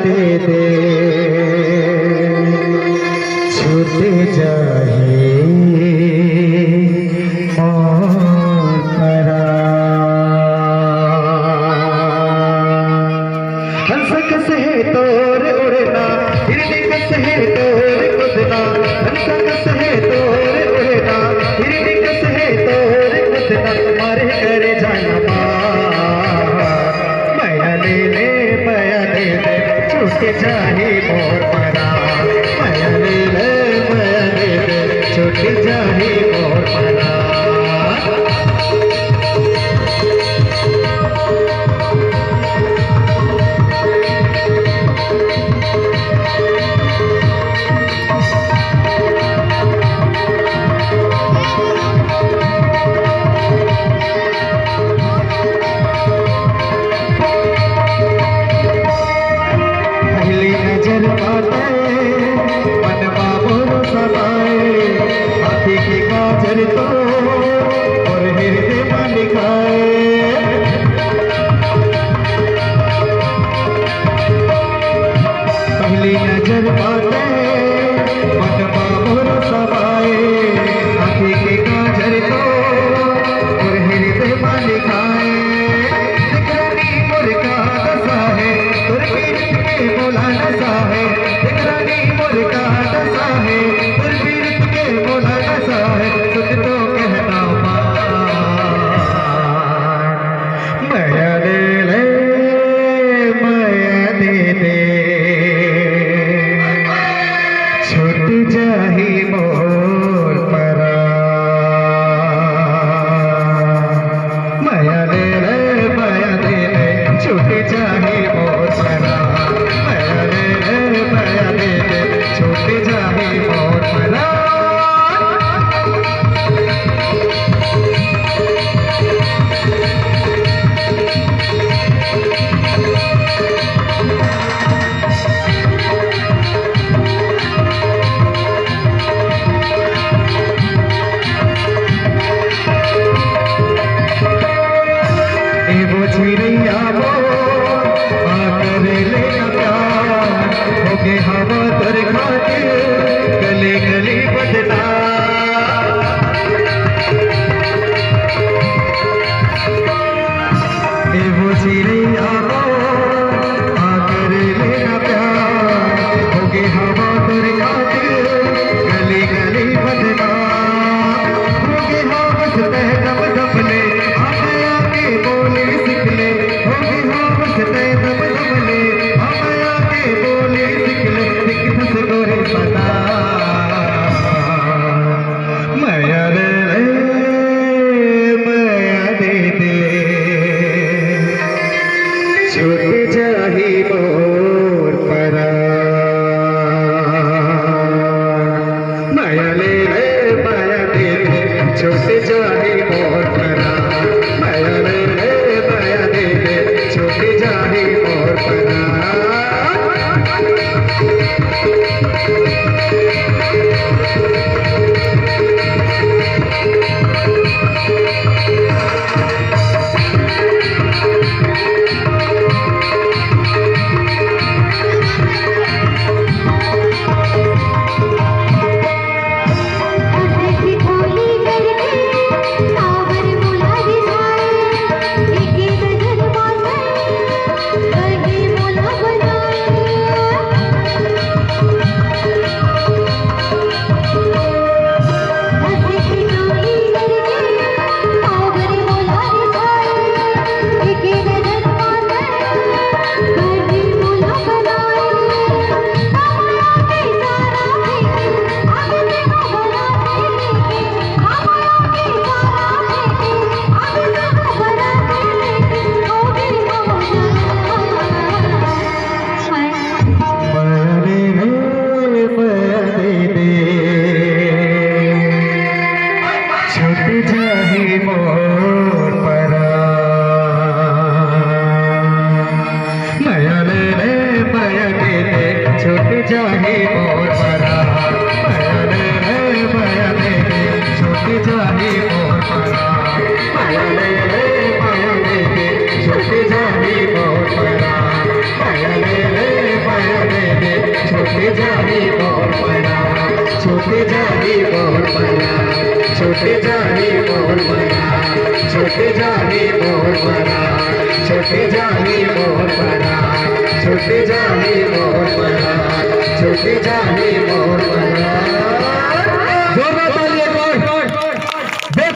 दे दे छूट जाए मोर परान। हंस कसे तोर उड़ना हिरनी कसे तोर कुदना, हंस कसे तोर उड़ना हिरनी कसे तोर कुदना, मारे करे जाना माया ले ले माया ले ले छूट जाए मोर परान। माया ले ले माया ले ले छूट जाए मोर परान। तो और हृदय में लिखाए पहली नजर बाते मनवा मोर समाए, आँखी के काजल तो और हृदय में लिखाए। दिखरानी मोर का दशा है तुर पीरत के बोला नशा है, दिखरानी मोर का दशा है तुर पीरत के बोला नशा है। छूट जाही मोर परान। माया ले ले माया दे ले छूट जाही मोर परान। माया ले ले माया दे ले छूट जाही मोर परान। हवा तर खाके गले गले बदला, वो चिड़िया आकर लेना प्यार हो गए हवा तर खाके गले गले बदला। हो गए हावस तह दब दब ले आगे आगे बोले सीख ले, हो गए हावस तह दब दब ले आगे आगे बोले पता। माया ले ले माया दे दे छूट जाही मोर परान। माया ले ले माया दे दे छूट जाही मोर परान। माया ले ले माया दे दे छूट जाही मोर परान। छोटे जानी मोर मना, छोटे जानी मोर मना, छोटे जानी मोर मना, छोटे जानी मोर मना, छोटे जानी मोर मना, छोटे जानी मोर मना।